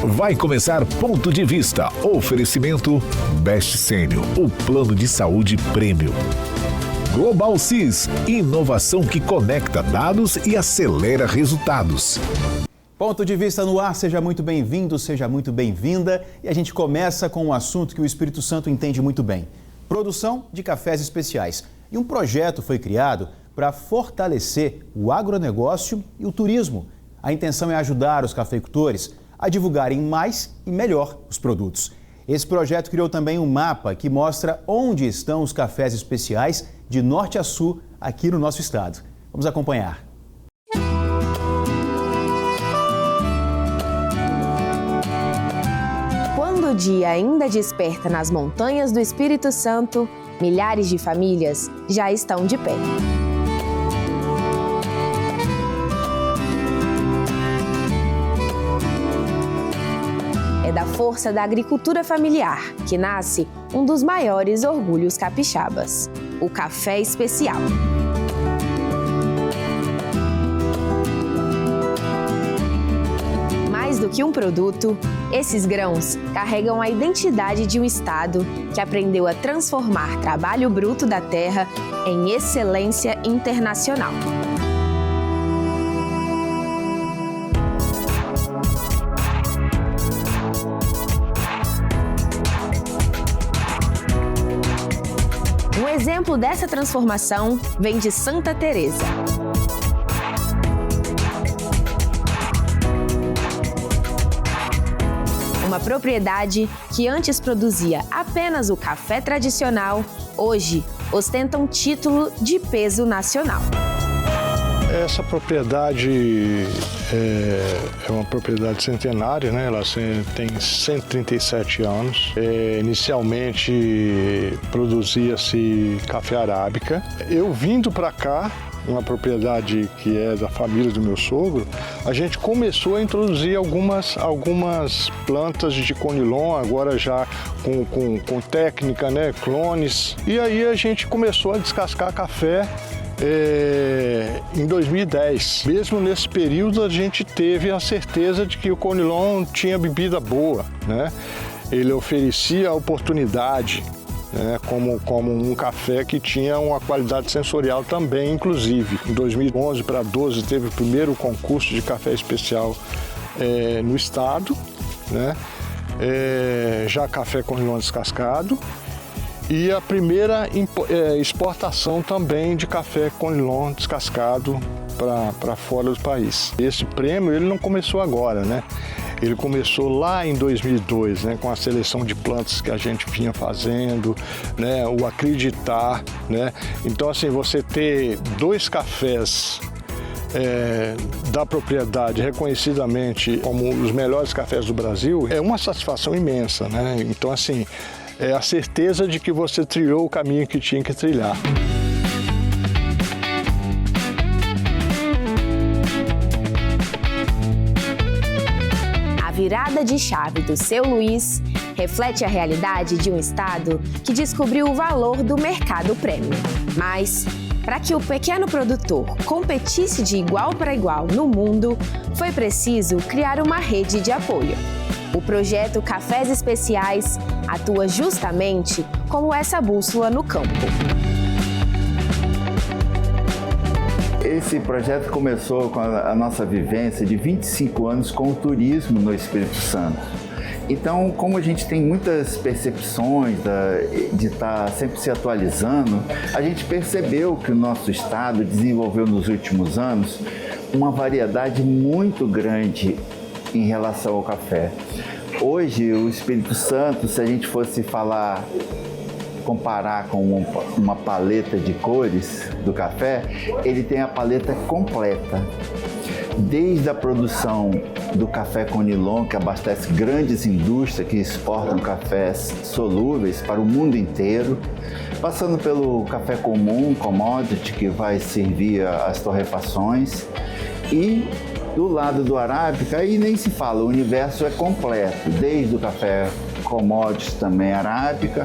Vai começar Ponto de Vista. Oferecimento Best Sênior, o plano de saúde prêmio. Global CIS, inovação que conecta dados e acelera resultados. Ponto de Vista no ar, seja muito bem-vindo, seja muito bem-vinda. E a gente começa com um assunto que o Espírito Santo entende muito bem: produção de cafés especiais. E um projeto foi criado para fortalecer o agronegócio e o turismo. A intenção é ajudar os cafeicultores a divulgarem mais e melhor os produtos. Esse projeto criou também um mapa que mostra onde estão os cafés especiais de norte a sul aqui no nosso estado. Vamos acompanhar. Quando o dia ainda desperta nas montanhas do Espírito Santo, milhares de famílias já estão de pé. É da força da agricultura familiar que nasce um dos maiores orgulhos capixabas: o café especial. Mais do que um produto, esses grãos carregam a identidade de um estado que aprendeu a transformar trabalho bruto da terra em excelência internacional. Um exemplo dessa transformação vem de Santa Teresa. Uma propriedade que antes produzia apenas o café tradicional, hoje ostenta um título de peso nacional. Essa propriedade é uma propriedade centenária, né? Ela tem 137 anos. Inicialmente produzia-se café arábica. Eu vindo para cá, uma propriedade que é da família do meu sogro, a gente começou a introduzir algumas plantas de conilon, agora já com técnica, né? Clones. E aí a gente começou a descascar café em 2010. Mesmo nesse período a gente teve a certeza de que o conilon tinha bebida boa, né? Ele oferecia a oportunidade, né, como um café que tinha uma qualidade sensorial também, inclusive. Em 2011 para 2012 teve o primeiro concurso de café especial no estado, né? Já café conilon descascado. E a primeira exportação também de café conilon descascado para fora do país. Esse prêmio ele não começou agora, né? Ele começou lá em 2002, né, com a seleção de plantas que a gente vinha fazendo, né, o acreditar, né? Então, assim, você ter 2 cafés da propriedade reconhecidamente como os melhores cafés do Brasil é uma satisfação imensa, né? Então, assim, é a certeza de que você trilhou o caminho que tinha que trilhar. A virada de chave do Seu Luiz reflete a realidade de um estado que descobriu o valor do mercado prêmio. Mas, para que o pequeno produtor competisse de igual para igual no mundo, foi preciso criar uma rede de apoio. O projeto Cafés Especiais atua justamente como essa bússola no campo. Esse projeto começou com a nossa vivência de 25 anos com o turismo no Espírito Santo. Então, como a gente tem muitas percepções de estar sempre se atualizando, a gente percebeu que o nosso estado desenvolveu nos últimos anos uma variedade muito grande em relação ao café. Hoje, o Espírito Santo, se a gente fosse comparar com uma paleta de cores do café, ele tem a paleta completa. Desde a produção do café conilon, que abastece grandes indústrias que exportam cafés solúveis para o mundo inteiro, passando pelo café comum, commodity, que vai servir as torrefações, e do lado do arábica, aí nem se fala, o universo é completo, desde o café commodity também arábica,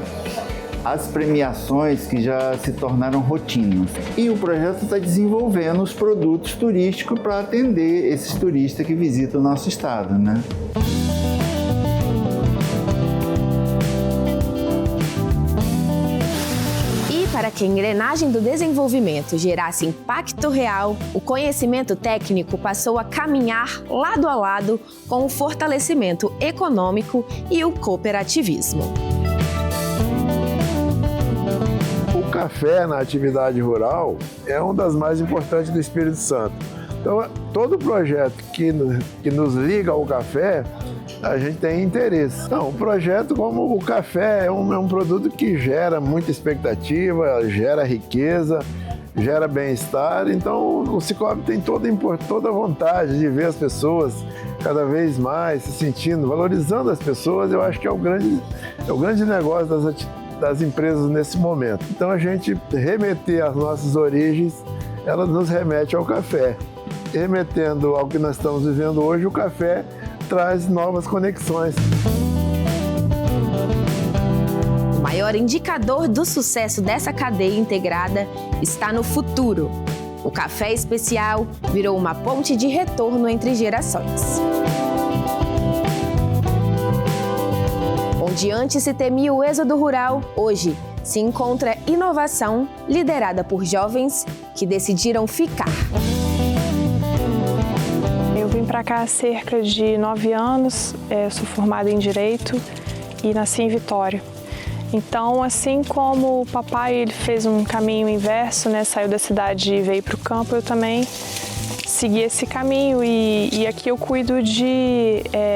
as premiações que já se tornaram rotinas. E o projeto está desenvolvendo os produtos turísticos para atender esses turistas que visitam o nosso estado, né? para que a engrenagem do desenvolvimento gerasse impacto real, o conhecimento técnico passou a caminhar lado a lado com o fortalecimento econômico e o cooperativismo. O café na atividade rural é uma das mais importantes do Espírito Santo. Então, todo projeto que nos liga ao café, a gente tem interesse. Então, um projeto como o café é um produto que gera muita expectativa, gera riqueza, gera bem-estar. Então, o Cicobi tem toda a vontade de ver as pessoas cada vez mais se sentindo, valorizando as pessoas. Eu acho que é o grande negócio das empresas nesse momento. Então, a gente remeter às nossas origens, ela nos remete ao café. Remetendo ao que nós estamos vivendo hoje, o café traz novas conexões. O maior indicador do sucesso dessa cadeia integrada está no futuro. O café especial virou uma ponte de retorno entre gerações. Onde antes se temia o êxodo rural, hoje se encontra inovação liderada por jovens que decidiram ficar. Eu vim para cá há cerca de 9 anos, sou formada em Direito e nasci em Vitória. Então, assim como o papai ele fez um caminho inverso, né, saiu da cidade e veio para o campo, eu também segui esse caminho e aqui eu cuido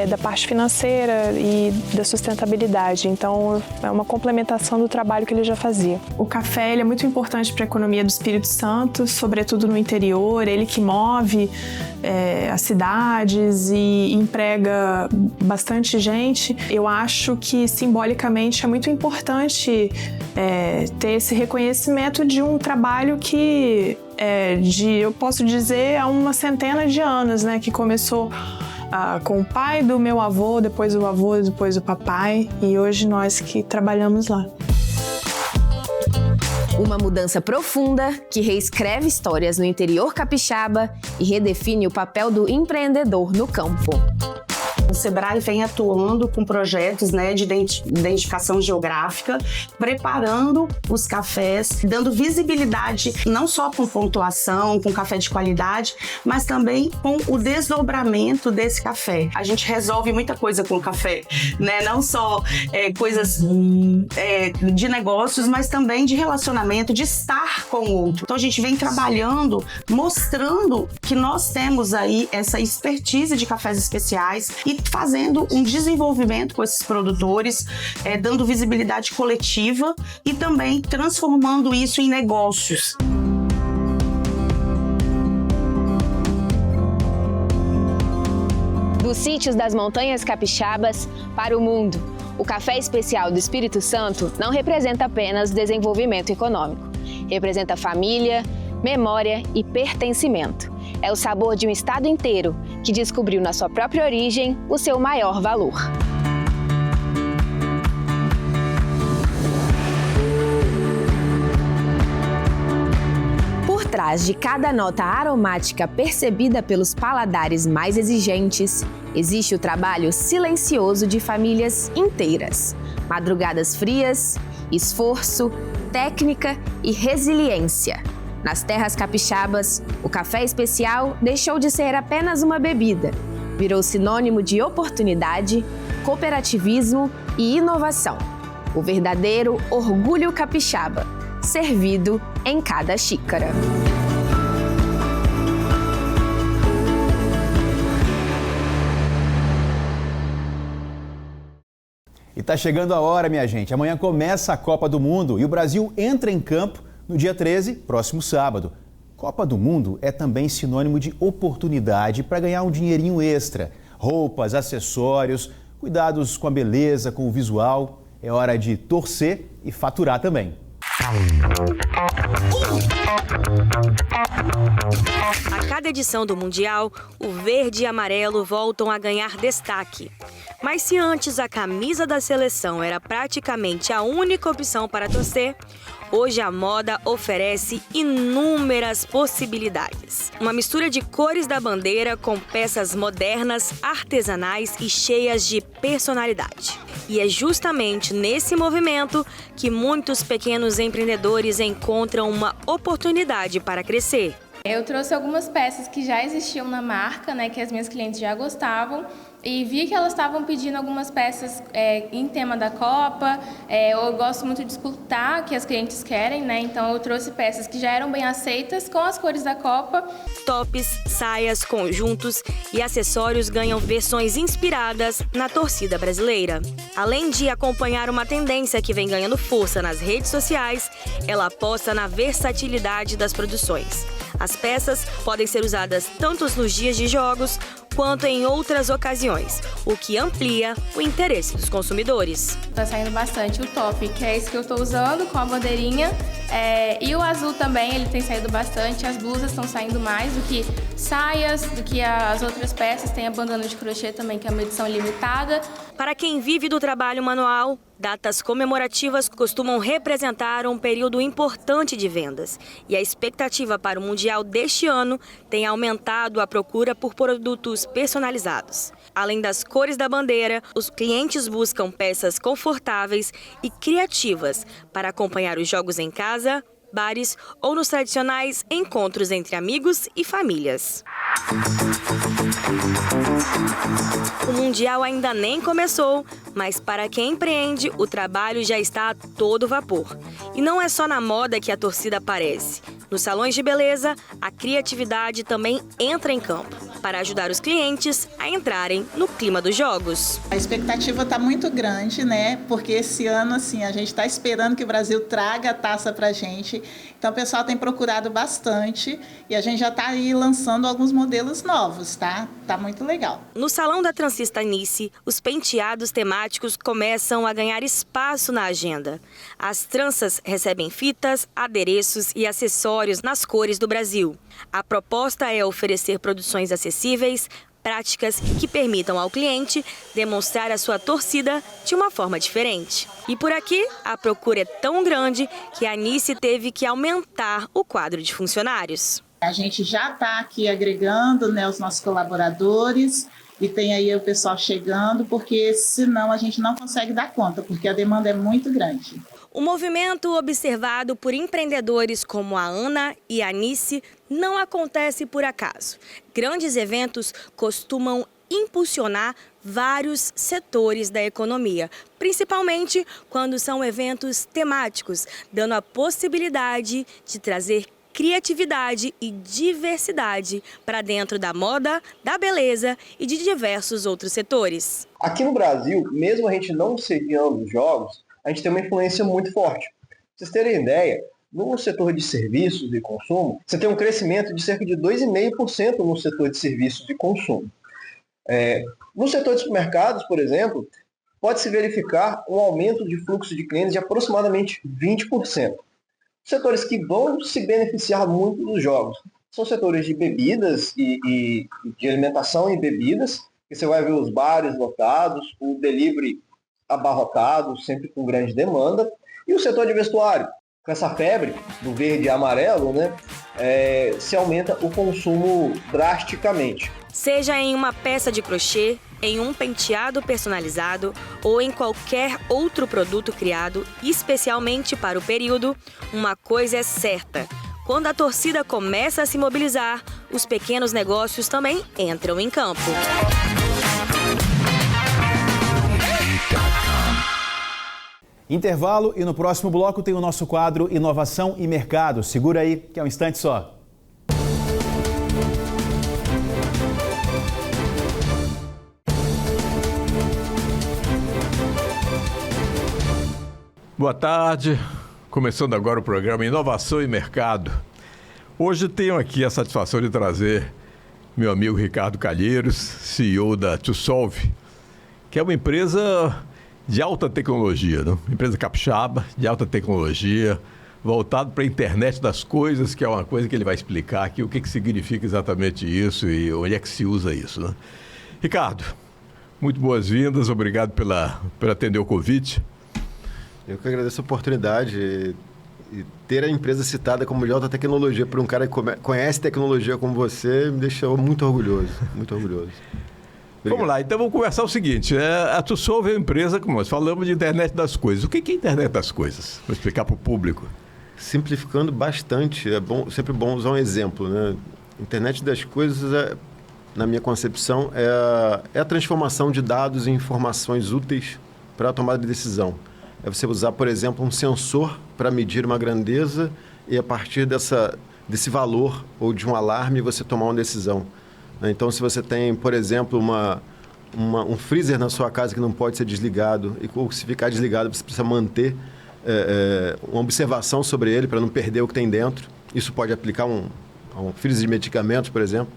da parte financeira e da sustentabilidade. Então, é uma complementação do trabalho que ele já fazia. O café ele é muito importante para a economia do Espírito Santo, sobretudo no interior, ele que move as cidades e emprega bastante gente. Eu acho que simbolicamente é muito importante ter esse reconhecimento de um trabalho que eu posso dizer, há uma centena de anos, né, que começou com o pai do meu avô, depois o papai, e hoje nós que trabalhamos lá. Uma mudança profunda que reescreve histórias no interior capixaba e redefine o papel do empreendedor no campo. O Sebrae vem atuando com projetos, né, de identificação geográfica, preparando os cafés, dando visibilidade não só com pontuação, com café de qualidade, mas também com o desdobramento desse café. A gente resolve muita coisa com o café, né? Não só coisas de negócios, mas também de relacionamento, de estar com o outro. Então a gente vem trabalhando, mostrando que nós temos aí essa expertise de cafés especiais e fazendo um desenvolvimento com esses produtores, dando visibilidade coletiva e também transformando isso em negócios. Dos sítios das montanhas capixabas para o mundo, o café especial do Espírito Santo não representa apenas desenvolvimento econômico. Representa família, memória e pertencimento. É o sabor de um estado inteiro que descobriu na sua própria origem o seu maior valor. Por trás de cada nota aromática percebida pelos paladares mais exigentes, existe o trabalho silencioso de famílias inteiras. Madrugadas frias, esforço, técnica e resiliência. Nas terras capixabas, o café especial deixou de ser apenas uma bebida. Virou sinônimo de oportunidade, cooperativismo e inovação. O verdadeiro orgulho capixaba, servido em cada xícara. E tá chegando a hora, minha gente. Amanhã começa a Copa do Mundo e o Brasil entra em campo no dia 13, próximo sábado. Copa do Mundo é também sinônimo de oportunidade para ganhar um dinheirinho extra. Roupas, acessórios, cuidados com a beleza, com o visual. É hora de torcer e faturar também. A cada edição do Mundial, o verde e amarelo voltam a ganhar destaque. Mas se antes a camisa da seleção era praticamente a única opção para torcer, Hoje a moda oferece inúmeras possibilidades. Uma mistura de cores da bandeira com peças modernas, artesanais e cheias de personalidade. E é justamente nesse movimento que muitos pequenos empreendedores encontram uma oportunidade para crescer. Eu trouxe algumas peças que já existiam na marca, né, que as minhas clientes já gostavam, e vi que elas estavam pedindo algumas peças em tema da Copa. Eu gosto muito de escutar o que as clientes querem, né? Então eu trouxe peças que já eram bem aceitas com as cores da Copa. Tops, saias, conjuntos e acessórios ganham versões inspiradas na torcida brasileira. Além de acompanhar uma tendência que vem ganhando força nas redes sociais, ela aposta na versatilidade das produções. As peças podem ser usadas tanto nos dias de jogos quanto em outras ocasiões, o que amplia o interesse dos consumidores. Tá saindo bastante o top, que é esse que eu tô usando com a bandeirinha, e o azul também, ele tem saído bastante. As blusas estão saindo mais do que saias, do que as outras peças. Tem a bandana de crochê também, que é uma edição limitada. Para quem vive do trabalho manual, datas comemorativas costumam representar um período importante de vendas. E a expectativa para o Mundial deste ano tem aumentado a procura por produtos personalizados. Além das cores da bandeira, os clientes buscam peças confortáveis e criativas para acompanhar os jogos em casa, bares ou nos tradicionais encontros entre amigos e famílias. O Mundial ainda nem começou, mas para quem empreende, o trabalho já está a todo vapor. E não é só na moda que a torcida aparece. Nos salões de beleza, a criatividade também entra em campo, para ajudar os clientes a entrarem no clima dos jogos. A expectativa está muito grande, né? Porque esse ano, assim, a gente está esperando que o Brasil traga a taça para a gente. Então, o pessoal tem procurado bastante e a gente já está aí lançando alguns modelos novos, tá? Tá muito legal. No salão da transista Nice, os penteados temáticos começam a ganhar espaço na agenda. As tranças recebem fitas, adereços e acessórios nas cores do Brasil. A proposta é oferecer produções acessíveis, práticas que permitam ao cliente demonstrar a sua torcida de uma forma diferente. E por aqui, a procura é tão grande que a Nice teve que aumentar o quadro de funcionários. A gente já está aqui agregando, né, os nossos colaboradores e tem aí o pessoal chegando, porque senão a gente não consegue dar conta, porque a demanda é muito grande. O movimento observado por empreendedores como a Ana e a Nice não acontece por acaso. Grandes eventos costumam impulsionar vários setores da economia, principalmente quando são eventos temáticos, dando a possibilidade de trazer criatividade e diversidade para dentro da moda, da beleza e de diversos outros setores. Aqui no Brasil, mesmo a gente não sediando os jogos, a gente tem uma influência muito forte. Pra vocês terem ideia, no setor de serviços e consumo, você tem um crescimento de cerca de 2,5% no setor de serviços e consumo. No setor de supermercados, por exemplo, pode-se verificar um aumento de fluxo de clientes de aproximadamente 20%. Setores que vão se beneficiar muito dos jogos são setores de bebidas e de alimentação e bebidas, que você vai ver os bares lotados, o delivery abarrotado, sempre com grande demanda, e o setor de vestuário. Com essa febre do verde e amarelo, né, se aumenta o consumo drasticamente. Seja em uma peça de crochê, em um penteado personalizado ou em qualquer outro produto criado especialmente para o período, uma coisa é certa: quando a torcida começa a se mobilizar, os pequenos negócios também entram em campo. Intervalo e no próximo bloco tem o nosso quadro Inovação e Mercado. Segura aí, que é um instante só. Boa tarde, começando agora o programa Inovação e Mercado. Hoje tenho aqui a satisfação de trazer meu amigo Ricardo Calheiros, CEO da TwoSolve, que é uma empresa de alta tecnologia, né? Empresa capixaba, de alta tecnologia, voltado para a internet das coisas, que é uma coisa que ele vai explicar aqui, o que significa exatamente isso e onde é que se usa isso, né? Ricardo, muito boas-vindas, obrigado por atender o convite. Eu que agradeço a oportunidade. E ter a empresa citada como de alta tecnologia por um cara que conhece tecnologia como você me deixou muito orgulhoso, muito orgulhoso. Obrigado. Vamos lá, então vamos conversar o seguinte. A TwoSolve é uma empresa, como nós falamos, de internet das coisas. O que é internet das coisas? Vou explicar para o público. Simplificando bastante, sempre bom usar um exemplo, né? Internet das coisas, na minha concepção, é a transformação de dados em informações úteis para a tomada de decisão. É você usar, por exemplo, um sensor para medir uma grandeza e, a partir desse valor ou de um alarme, você tomar uma decisão. Então, se você tem, por exemplo, um freezer na sua casa que não pode ser desligado, ou se ficar desligado, você precisa manter uma observação sobre ele para não perder o que tem dentro. Isso pode aplicar a um freezer de medicamentos, por exemplo.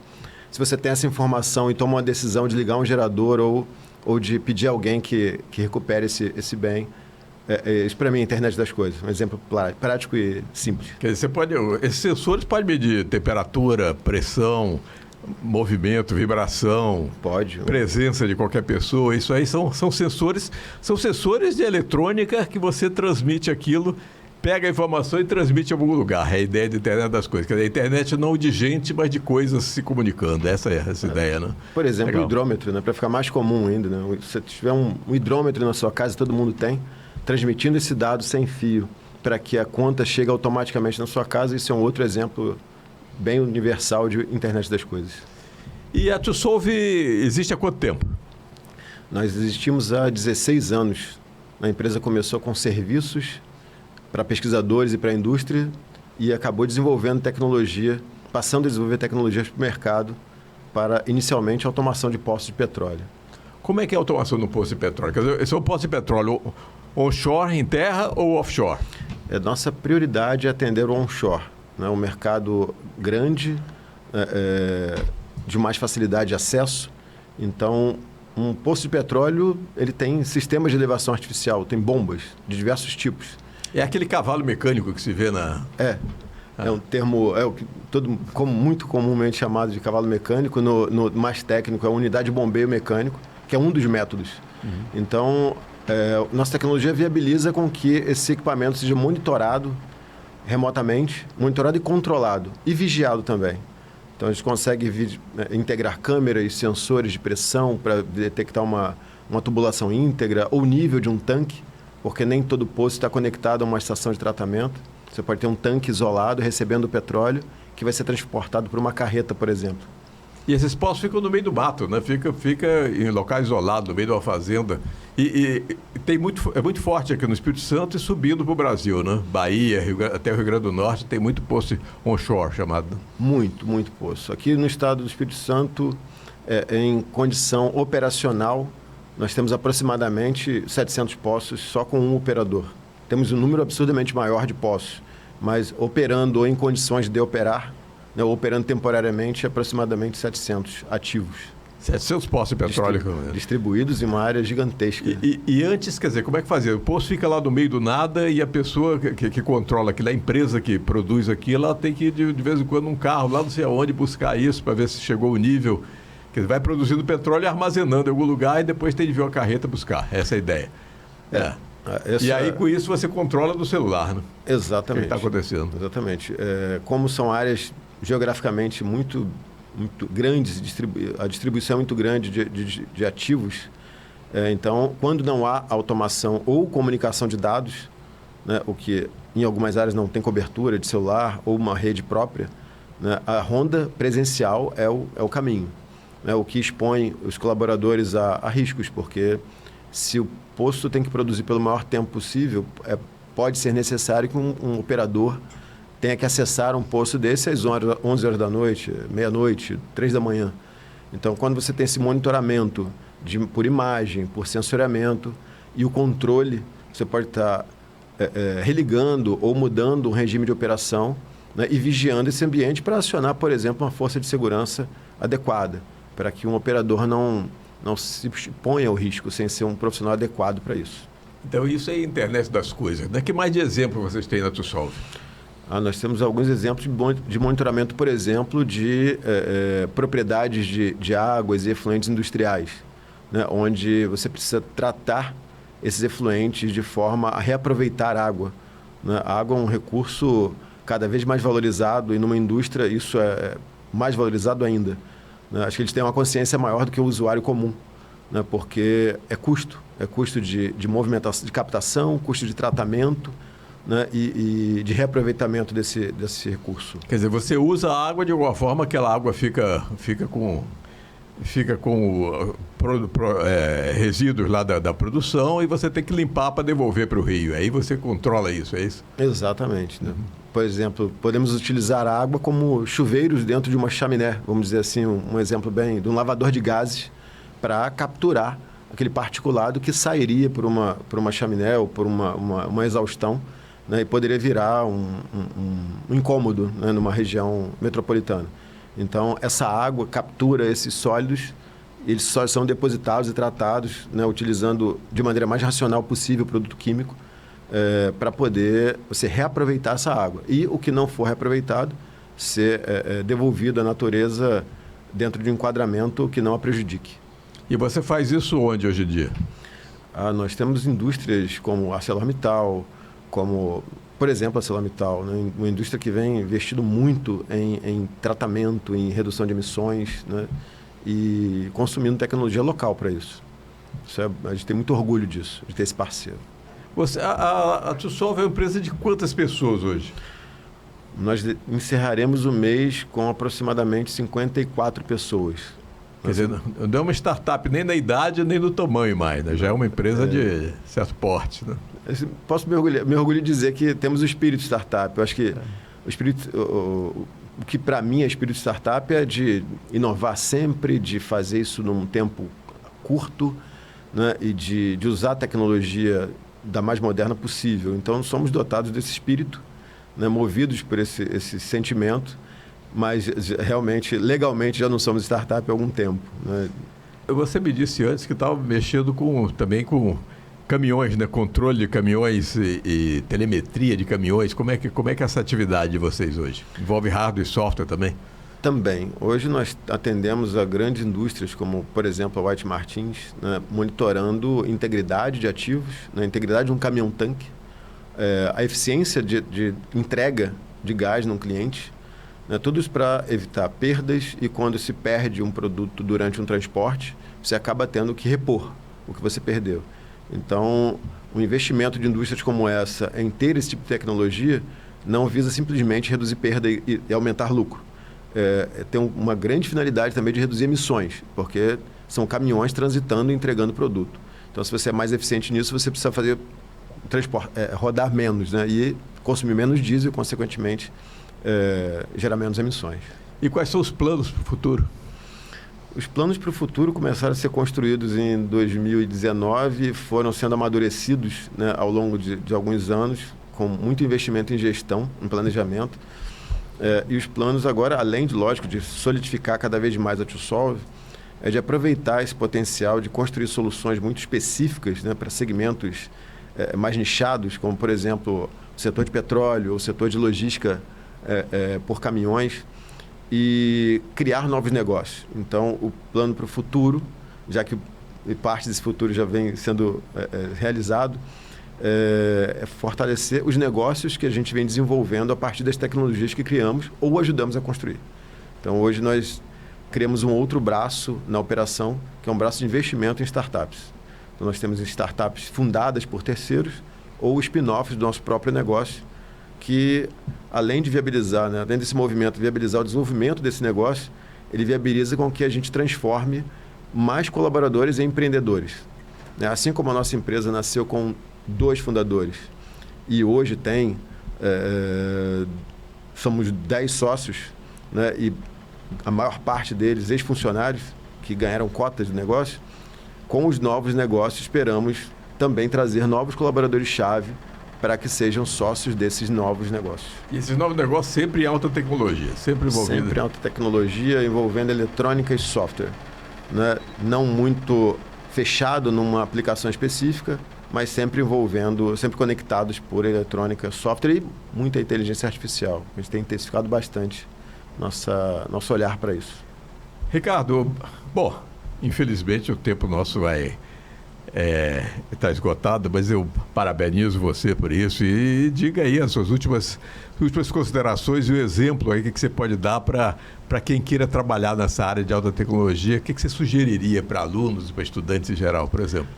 Se você tem essa informação e toma uma decisão de ligar um gerador ou de pedir a alguém que recupere esse bem, isso para mim é a internet das coisas. Um exemplo prático e simples. Quer dizer, esses sensores podem medir temperatura, pressão, movimento, vibração, presença de qualquer pessoa. Isso aí são sensores de eletrônica que você transmite aquilo, pega a informação e transmite em algum lugar. É a ideia da internet das coisas. Quer dizer, a internet não de gente, mas de coisas se comunicando. Essa é essa ideia, né? Por exemplo, o hidrômetro, né? Para ficar mais comum ainda, né? Se você tiver um hidrômetro na sua casa, todo mundo tem, transmitindo esse dado sem fio para que a conta chegue automaticamente na sua casa, isso é um outro exemplo bem universal de internet das coisas. E a TwoSolve existe há quanto tempo? Nós existimos há 16 anos. A empresa começou com serviços para pesquisadores e para a indústria e acabou desenvolvendo tecnologia, passando a desenvolver tecnologias para o mercado para, inicialmente, a automação de poços de petróleo. Como é que é a automação no poço de petróleo? Quer dizer, esse é um poço de petróleo onshore, em terra ou offshore? Nossa prioridade é atender o onshore, né? Um mercado grande, de mais facilidade de acesso. Então, um poço de petróleo, ele tem sistemas de elevação artificial, tem bombas de diversos tipos. É aquele cavalo mecânico que se vê na... É um termo muito comumente chamado de cavalo mecânico. No mais técnico, é a unidade de bombeio mecânico, que é um dos métodos. Então, nossa tecnologia viabiliza com que esse equipamento seja monitorado remotamente, monitorado e controlado, e vigiado também. Então, a gente consegue integrar câmeras e sensores de pressão para detectar uma tubulação íntegra ou nível de um tanque, porque nem todo poço está conectado a uma estação de tratamento. Você pode ter um tanque isolado recebendo o petróleo que vai ser transportado por uma carreta, por exemplo. E esses poços ficam no meio do mato, né? Fica em local isolado, no meio de uma fazenda. E é muito forte aqui no Espírito Santo e subindo para o Brasil, né? Bahia, até o Rio Grande do Norte, tem muito poço onshore chamado. Muito poço. Aqui no estado do Espírito Santo, em condição operacional, nós temos aproximadamente 700 poços só com um operador. Temos um número absurdamente maior de poços, mas operando ou em condições de operar, né, operando temporariamente, aproximadamente 700 ativos. 700 poços de petróleo. Distribuídos em uma área gigantesca. E antes, quer dizer, como é que fazia? O poço fica lá no meio do nada e a pessoa que controla aquilo, a empresa que produz aquilo, ela tem que ir de vez em quando um carro lá não sei aonde buscar isso para ver se chegou o nível. Quer dizer, vai produzindo petróleo e armazenando em algum lugar e depois tem de vir uma carreta buscar. Essa é a ideia. E aí, com isso, você controla do celular, né? Exatamente. O que está acontecendo. Exatamente. Como são áreas geograficamente muito grandes, a distribuição é muito grande de ativos, então, quando não há automação ou comunicação de dados, né, o que em algumas áreas não tem cobertura de celular ou uma rede própria, né, a ronda presencial é o caminho, né, o que expõe os colaboradores a riscos, porque se o posto tem que produzir pelo maior tempo possível, pode ser necessário que um operador tenha que acessar um posto desse às 11 horas da noite, meia-noite, 3 da manhã. Então, quando você tem esse monitoramento por imagem, por sensoriamento e o controle, você pode estar religando ou mudando o regime de operação, né, e vigiando esse ambiente para acionar, por exemplo, uma força de segurança adequada, para que um operador não se exponha ao risco sem ser um profissional adequado para isso. Então, isso é a internet das coisas. Que mais de exemplo vocês têm na TwoSolve? Nós temos alguns exemplos de monitoramento, por exemplo, de propriedades de águas e efluentes industriais, né, onde você precisa tratar esses efluentes de forma a reaproveitar água, né? A água é um recurso cada vez mais valorizado e numa indústria isso é mais valorizado ainda, né? Acho que eles têm uma consciência maior do que o usuário comum, né? Porque é custo de movimentação, de captação, custo de tratamento, né? E de reaproveitamento desse recurso. Quer dizer, você usa a água de alguma forma, aquela água fica com resíduos lá da produção e você tem que limpar para devolver para o rio. Aí você controla isso, é isso? Exatamente, né? Por exemplo, podemos utilizar a água como chuveiros dentro de uma chaminé, vamos dizer assim, um exemplo bem de um lavador de gases para capturar aquele particulado que sairia por uma chaminé ou por uma exaustão, né? E poderia virar um incômodo, né? Numa região metropolitana. Então, essa água captura esses sólidos, eles só são depositados e tratados, né? Utilizando de maneira mais racional possível o produto químico, para poder você reaproveitar essa água. E o que não for reaproveitado, ser devolvido à natureza dentro de um enquadramento que não a prejudique. E você faz isso onde hoje em dia? Nós temos indústrias como a ArcelorMittal, como, por exemplo, a ArcelorMittal, né? Uma indústria que vem investindo muito em tratamento, em redução de emissões, né? E consumindo tecnologia local para isso. A gente tem muito orgulho disso, de ter esse parceiro. A TwoSolve é uma empresa de quantas pessoas hoje? Nós encerraremos o mês com aproximadamente 54 pessoas. Quer dizer, não é uma startup nem na idade nem no tamanho mais, né? Já é uma empresa de certo porte, né? Posso me orgulho de dizer que temos o espírito startup. Eu acho que o que para mim é espírito startup é de inovar sempre, de fazer isso num tempo curto, né? E de usar a tecnologia da mais moderna possível. Então, somos dotados desse espírito, né? Movidos por esse sentimento, mas realmente, legalmente, já não somos startup há algum tempo, né? Você me disse antes que estava mexendo também com caminhões, né? Controle de caminhões e telemetria de caminhões. Como é que é essa atividade de vocês hoje? Envolve hardware e software também? Também. Hoje nós atendemos a grandes indústrias, como, por exemplo, a White Martins, né? Monitorando integridade de ativos, né? Integridade de um caminhão-tanque, a eficiência de entrega de gás num cliente, né? Tudo isso para evitar perdas, e quando se perde um produto durante um transporte, você acaba tendo que repor o que você perdeu. Então, o investimento de indústrias como essa em ter esse tipo de tecnologia não visa simplesmente reduzir perda e aumentar lucro. Tem uma grande finalidade também de reduzir emissões, porque são caminhões transitando e entregando produto. Então, se você é mais eficiente nisso, você precisa fazer rodar menos, né? E consumir menos diesel e, consequentemente, gerar menos emissões. E quais são os planos para o futuro? Os planos para o futuro começaram a ser construídos em 2019 e foram sendo amadurecidos, né, ao longo de alguns anos, com muito investimento em gestão, em planejamento. E os planos agora, além de, lógico, de solidificar cada vez mais a TwoSolve, é de aproveitar esse potencial de construir soluções muito específicas, né, para segmentos mais nichados, como, por exemplo, o setor de petróleo ou o setor de logística por caminhões, e criar novos negócios. Então, o plano para o futuro, já que parte desse futuro já vem sendo realizado, é fortalecer os negócios que a gente vem desenvolvendo a partir das tecnologias que criamos ou ajudamos a construir. Então, hoje nós criamos um outro braço na operação, que é um braço de investimento em startups. Então, nós temos startups fundadas por terceiros ou spin-offs do nosso próprio negócio, que, além de viabilizar, né, além desse movimento, viabilizar o desenvolvimento desse negócio, ele viabiliza com que a gente transforme mais colaboradores em empreendedores, né? Assim como a nossa empresa nasceu com 2 fundadores e hoje somos 10 sócios, né, e a maior parte deles ex-funcionários que ganharam cotas do negócio, com os novos negócios esperamos também trazer novos colaboradores-chave para que sejam sócios desses novos negócios. E esses novos negócios sempre em alta tecnologia, sempre envolvendo... Sempre em alta tecnologia, envolvendo eletrônica e software, né? Não muito fechado numa aplicação específica, mas sempre envolvendo, sempre conectados por eletrônica, software e muita inteligência artificial. A gente tem intensificado bastante nosso olhar para isso. Ricardo, bom, infelizmente o tempo nosso está esgotado, mas eu parabenizo você por isso e diga aí as suas últimas considerações e o exemplo aí que você pode dar para quem queira trabalhar nessa área de alta tecnologia. O que você sugeriria para alunos e para estudantes em geral, por exemplo?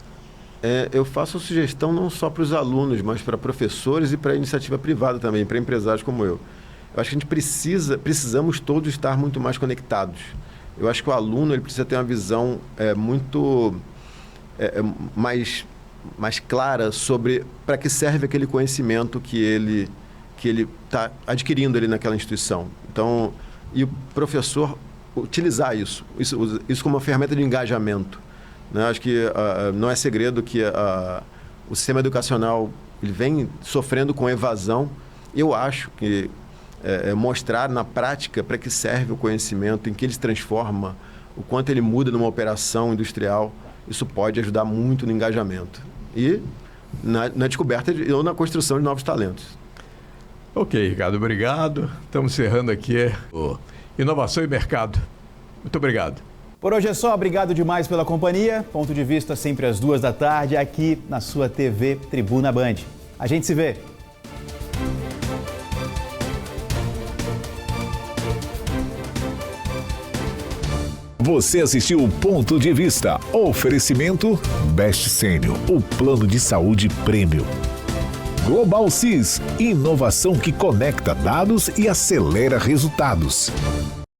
Eu faço sugestão não só para os alunos, mas para professores e para a iniciativa privada também, para empresários como eu. Eu acho que a gente precisamos todos estar muito mais conectados. Eu acho que o aluno ele precisa ter uma visão muito mais clara sobre para que serve aquele conhecimento que ele está adquirindo ali naquela instituição. Então, e o professor utilizar isso como uma ferramenta de engajamento. Né? Acho que não é segredo que o sistema educacional ele vem sofrendo com evasão. Eu acho que mostrar na prática para que serve o conhecimento, em que ele se transforma, o quanto ele muda numa operação industrial, isso pode ajudar muito no engajamento e na descoberta ou na construção de novos talentos. Ok, Ricardo, obrigado. Estamos encerrando aqui o Inovação e Mercado. Muito obrigado. Por hoje é só, obrigado demais pela companhia. Ponto de Vista sempre às 14h, aqui na sua TV Tribuna Band. A gente se vê. Você assistiu o Ponto de Vista. Oferecimento Best Sênior, o plano de saúde prêmio. Global SIS, inovação que conecta dados e acelera resultados.